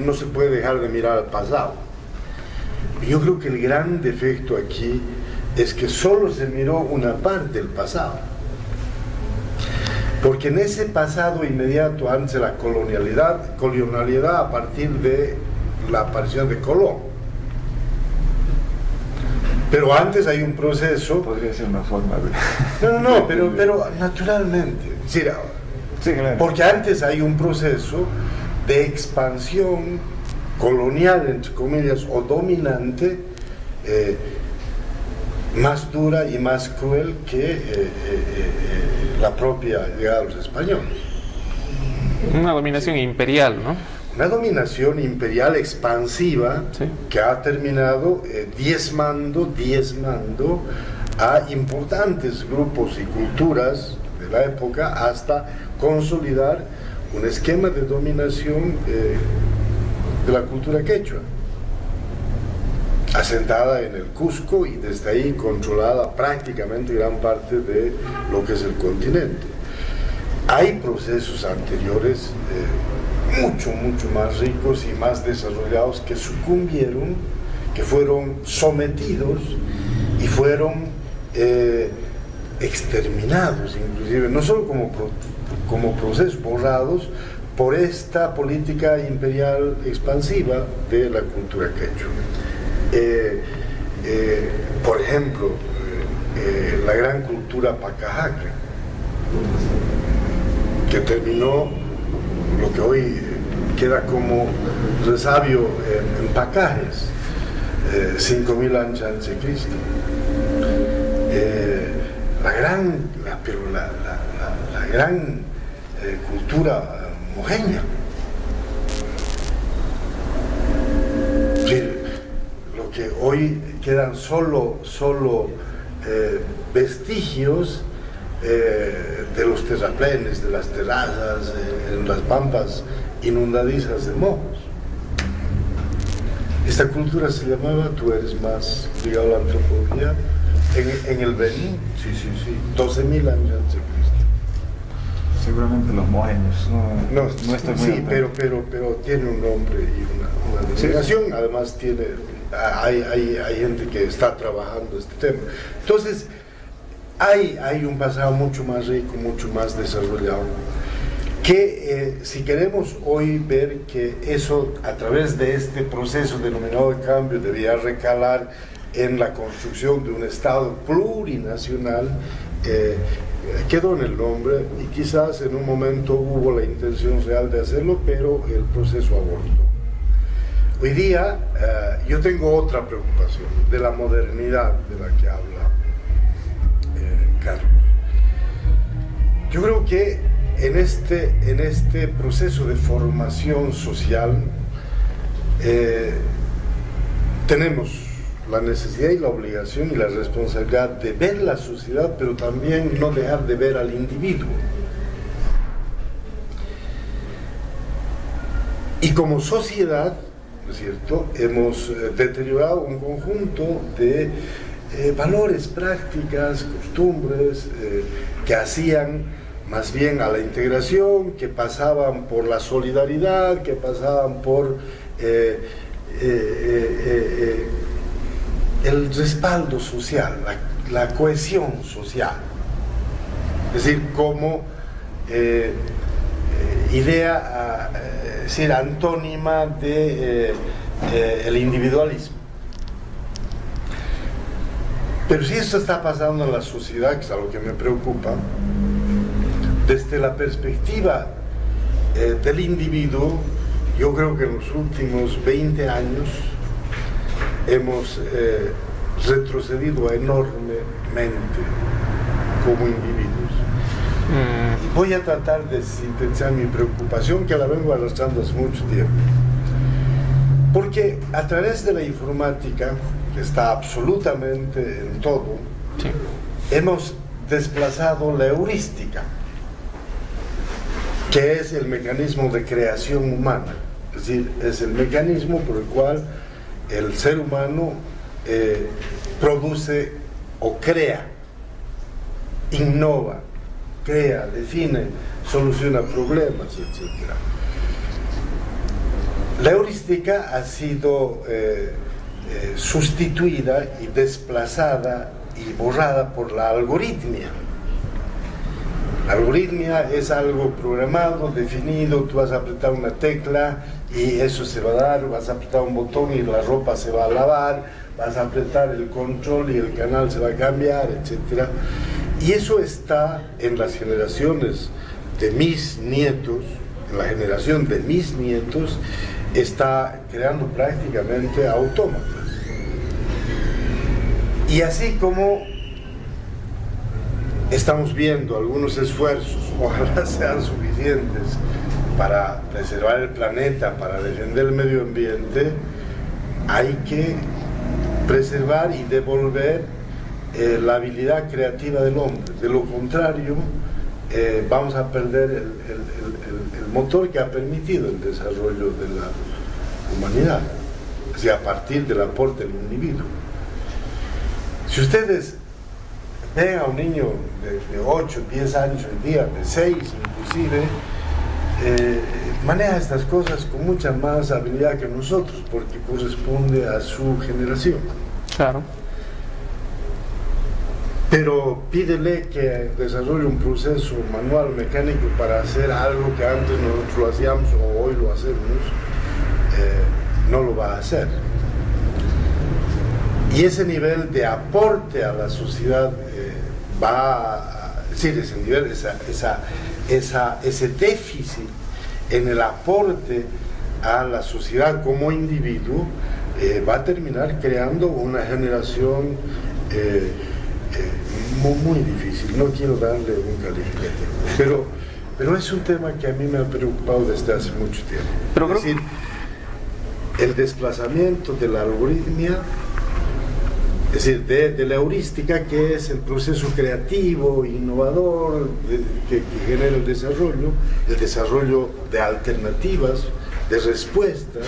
no se puede dejar de mirar al pasado. Yo creo que el gran defecto aquí es que solo se miró una parte del pasado, porque en ese pasado inmediato antes de la colonialidad a partir de la aparición de Colón, pero antes hay un proceso. Podría ser una forma de... No, pero naturalmente, sí, claro. Porque antes hay un proceso de expansión colonial, entre comillas, o dominante, más dura y más cruel que la propia llegada de los españoles. Una dominación imperial, ¿no? Una dominación imperial expansiva, sí, que ha terminado diezmando a importantes grupos y culturas de la época hasta consolidar un esquema de dominación de la cultura quechua, asentada en el Cusco y desde ahí controlada prácticamente gran parte de lo que es el continente. Hay procesos anteriores mucho más ricos y más desarrollados que sucumbieron, que fueron sometidos y fueron exterminados, inclusive, no solo como procesos borrados por esta política imperial expansiva de la cultura quechua. Por ejemplo, la gran cultura pacajaca, que terminó lo que hoy queda como resabio en Pacajes, 5.000 años antes de Cristo. La gran cultura mojeña. Lo que hoy quedan solo vestigios de los terraplenes, de las terrazas, en las pampas inundadizas de mojos. Esta cultura se llamaba, tú eres más ligado a la antropología, en el Benín, sí, 12.000 años antes de Cristo. Seguramente los mojeños, no estoy muy sí, pero tiene un nombre y una designación, sí. Además hay gente que está trabajando este tema. Entonces, hay un pasado mucho más rico, mucho más desarrollado, que si queremos hoy ver que eso a través de este proceso denominado de cambio debía recalar en la construcción de un Estado plurinacional, quedó en el nombre y quizás en un momento hubo la intención real de hacerlo, pero el proceso abortó. Hoy día yo tengo otra preocupación de la modernidad de la que habla Carlos. Yo creo que en este proceso de formación social tenemos la necesidad y la obligación y la responsabilidad de ver la sociedad, pero también no dejar de ver al individuo. Y como sociedad, ¿no es cierto?, hemos deteriorado un conjunto de valores, prácticas, costumbres que hacían más bien a la integración, que pasaban por la solidaridad, que pasaban por el respaldo social, la cohesión social. Es decir, como idea antónima de el individualismo. Pero si esto está pasando en la sociedad, que es algo que me preocupa, desde la perspectiva del individuo, yo creo que en los últimos 20 años hemos retrocedido enormemente como individuos. Y voy a tratar de sintetizar mi preocupación, que la vengo arrastrando hace mucho tiempo. Porque a través de la informática, que está absolutamente en todo, sí, hemos desplazado la heurística, que es el mecanismo de creación humana. Es decir, es el mecanismo por el cual el ser humano produce o crea, innova, crea, define, soluciona problemas, etc. La heurística ha sido sustituida y desplazada y borrada por la algoritmia. La algoritmia es algo programado, definido, tú vas a apretar una tecla y eso se va a dar, vas a apretar un botón y la ropa se va a lavar, vas a apretar el control y el canal se va a cambiar, etc. Y eso está en las generaciones de mis nietos, en la generación de mis nietos, está creando prácticamente autómatas. Y así como estamos viendo algunos esfuerzos, ojalá sean suficientes para preservar el planeta, para defender el medio ambiente, hay que preservar y devolver la habilidad creativa del hombre. De lo contrario, vamos a perder el motor que ha permitido el desarrollo de la humanidad, o sea, a partir del aporte del individuo. Si ustedes ven a un niño de 8, 10 años hoy día, de 6 inclusive, maneja estas cosas con mucha más habilidad que nosotros, porque corresponde a su generación. Claro. Pero pídele que desarrolle un proceso manual mecánico para hacer algo que antes nosotros lo hacíamos o hoy lo hacemos, no lo va a hacer. Y ese nivel de aporte a la sociedad ese nivel, ese déficit en el aporte a la sociedad como individuo va a terminar creando una generación muy difícil. No quiero darle un calificativo, pero es un tema que a mí me ha preocupado desde hace mucho tiempo. Es decir, el desplazamiento de la algoritmia, es decir, de la heurística, que es el proceso creativo, innovador, que genera el desarrollo de alternativas, de respuestas,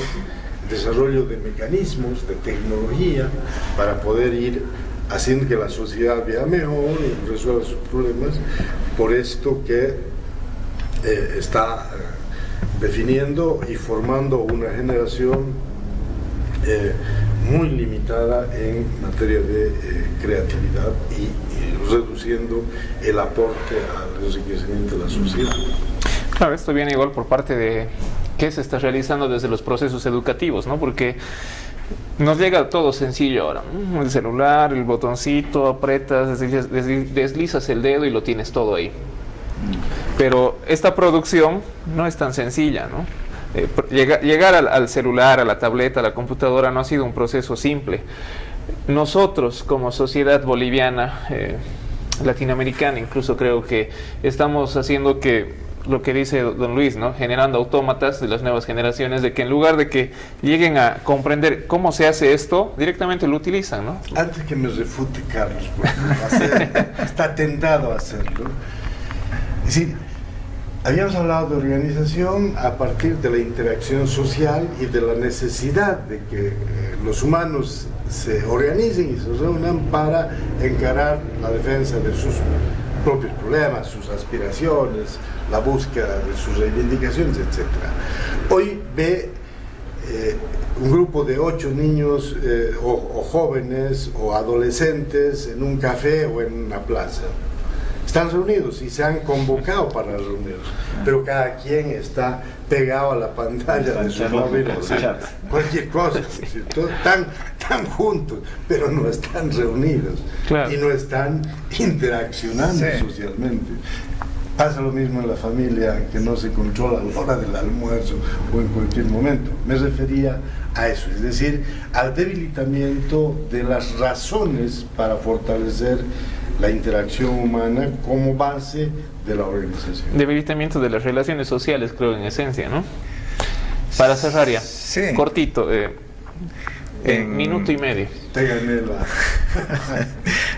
el desarrollo de mecanismos, de tecnología, para poder ir haciendo que la sociedad vea mejor y resuelva sus problemas, por esto que está definiendo y formando una generación muy limitada en materia de creatividad y reduciendo el aporte al enriquecimiento de la sociedad. Claro, esto viene igual por parte de qué se está realizando desde los procesos educativos, ¿no? Porque nos llega todo sencillo ahora, el celular, el botoncito, apretas, deslizas el dedo y lo tienes todo ahí. Pero esta producción no es tan sencilla, ¿no? Llegar al celular, a la tableta, a la computadora no ha sido un proceso simple. Nosotros como sociedad boliviana, latinoamericana, incluso creo que estamos haciendo que lo que dice don Luis, ¿no? Generando autómatas de las nuevas generaciones, de que en lugar de que lleguen a comprender cómo se hace esto, directamente lo utilizan, ¿no? Antes que me refute Carlos, porque está tentado a hacerlo. Es decir, habíamos hablado de organización a partir de la interacción social y de la necesidad de que los humanos se organicen y se reúnan para encarar la defensa de sus propios problemas, sus aspiraciones, la búsqueda de sus reivindicaciones, etc. Hoy ve un grupo de 8 niños o jóvenes o adolescentes en un café o en una plaza. Están reunidos y se han convocado para reunirse, pero cada quien está pegado a la pantalla de su móvil, cualquier cosa, ¿cierto? Están juntos, pero no están reunidos, claro, y no están interaccionando socialmente. Pasa lo mismo en la familia, que no se controla a la hora del almuerzo o en cualquier momento. Me refería a eso, es decir, al debilitamiento de las razones para fortalecer la interacción humana como base de la organización. Debilitamiento de las relaciones sociales, creo, en esencia, ¿no? Para cerrar ya, cortito, en minuto y medio. Te gané la...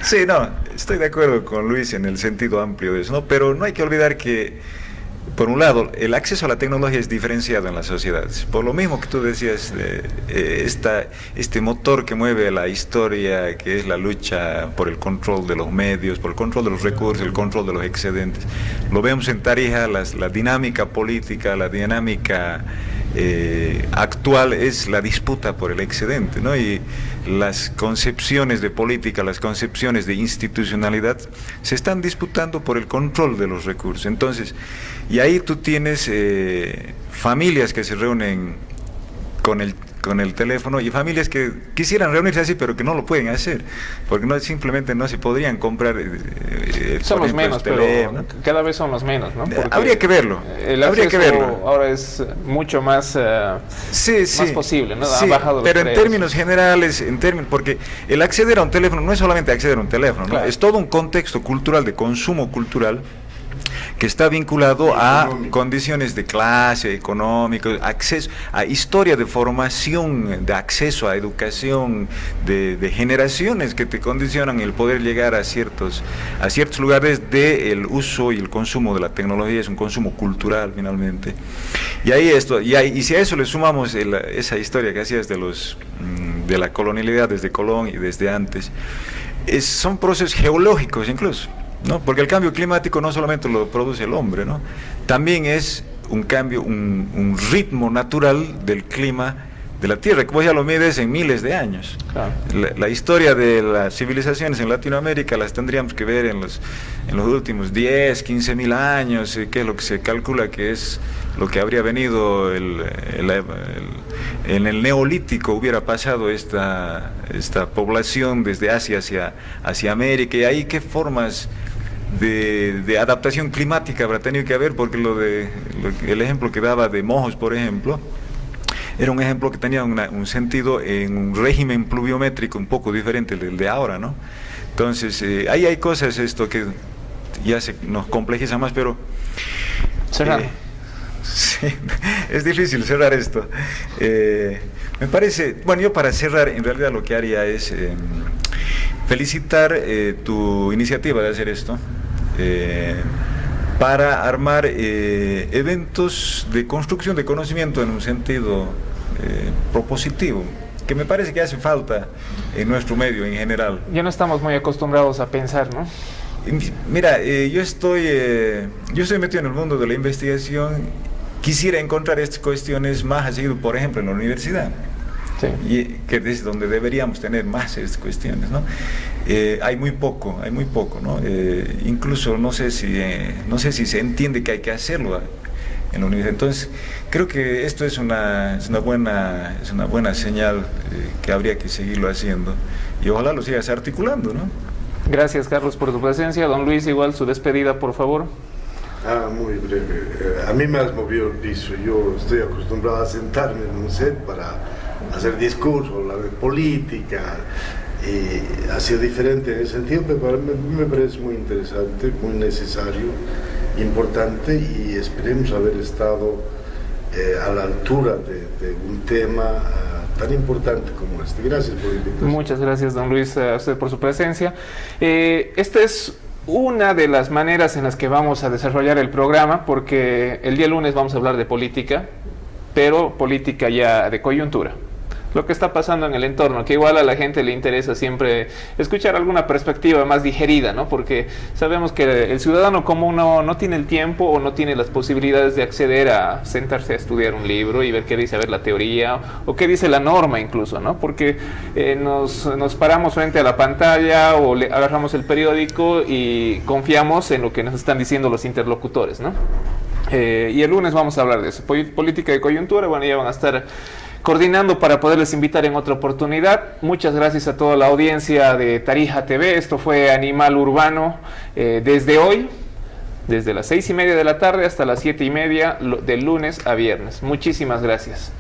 Sí, no, estoy de acuerdo con Luis en el sentido amplio de eso, ¿no? Pero no hay que olvidar que, por un lado, el acceso a la tecnología es diferenciado en las sociedades. Por lo mismo que tú decías, este motor que mueve la historia, que es la lucha por el control de los medios, por el control de los recursos, el control de los excedentes. Lo vemos en Tarija, la dinámica política, la dinámica actual es la disputa por el excedente, ¿no? Y las concepciones de política, las concepciones de institucionalidad se están disputando por el control de los recursos. Entonces, y ahí tú tienes familias que se reúnen con el teléfono y familias que quisieran reunirse así, pero que no lo pueden hacer, porque simplemente no se podrían comprar. Son los menos, pero cada vez son los menos, ¿no? Porque habría que verlo. Habría que verlo. Ahora es mucho más, más posible, ¿no? Sí, ha bajado pero en términos generales, porque el acceder a un teléfono no es solamente acceder a un teléfono, ¿no? Claro. Es todo un contexto cultural, de consumo cultural, que está vinculado a condiciones de clase, económico, acceso a historia de formación, de acceso a educación, de generaciones que te condicionan el poder llegar a ciertos lugares del uso y el consumo de la tecnología. Es un consumo cultural finalmente. Y ahí y si a eso le sumamos esa historia que hacías de la colonialidad desde Colón y desde antes, son procesos geológicos incluso, ¿no? Porque el cambio climático no solamente lo produce el hombre, ¿no? También es un cambio, un ritmo natural del clima la Tierra, que vos ya lo mides en miles de años. Claro. La historia de las civilizaciones en Latinoamérica las tendríamos que ver en los últimos 10, 15 mil años, que es lo que se calcula que es lo que habría venido en el Neolítico, hubiera pasado esta población desde Asia hacia América, y ahí qué formas de adaptación climática habrá tenido que haber, porque el ejemplo que daba de Mojos, por ejemplo, era un ejemplo que tenía un sentido en un régimen pluviométrico un poco diferente del de ahora, ¿no? Entonces, ahí hay cosas que ya nos complejiza más, pero... Cerrando. Sí, es difícil cerrar esto. Me parece, bueno, yo para cerrar, en realidad lo que haría es felicitar tu iniciativa de hacer esto, para armar eventos de construcción de conocimiento en un sentido propositivo, que me parece que hace falta en nuestro medio en general. Ya no estamos muy acostumbrados a pensar, ¿no? Mira, yo estoy metido en el mundo de la investigación. Quisiera encontrar estas cuestiones más seguido, por ejemplo, en la universidad. Sí. Y que es donde deberíamos tener más estas cuestiones, ¿no? Hay muy poco, ¿no? Incluso no sé si se entiende que hay que hacerlo en la universidad. Entonces, creo que esto es una buena señal, que habría que seguirlo haciendo, y ojalá lo sigas articulando, ¿no? Gracias, Carlos, por tu presencia. Don Luis, igual su despedida, por favor. Muy breve. A mí me has movido el piso. Yo estoy acostumbrado a sentarme en un set para hacer discurso, hablar de política, y ha sido diferente en ese sentido, pero para mí me parece muy interesante, muy necesario, importante, y esperemos haber estado a la altura de un tema tan importante como este. Gracias por la invitación. Muchas gracias, don Luis, a usted por su presencia. Esta es una de las maneras en las que vamos a desarrollar el programa, porque el día lunes vamos a hablar de política, pero política ya de coyuntura. Lo que está pasando en el entorno, que igual a la gente le interesa siempre escuchar alguna perspectiva más digerida, ¿no? Porque sabemos que el ciudadano común no tiene el tiempo o no tiene las posibilidades de acceder a sentarse a estudiar un libro y ver qué dice, a ver la teoría o qué dice la norma incluso, ¿no? Porque nos paramos frente a la pantalla o agarramos el periódico y confiamos en lo que nos están diciendo los interlocutores, ¿no? Y el lunes vamos a hablar de eso, política de coyuntura. Bueno, ya van a estar coordinando para poderles invitar en otra oportunidad. Muchas gracias a toda la audiencia de Tarija TV. Esto fue Animal Urbano, desde hoy, desde las 6:30 de la tarde hasta las 7:30, de lunes a viernes. Muchísimas gracias.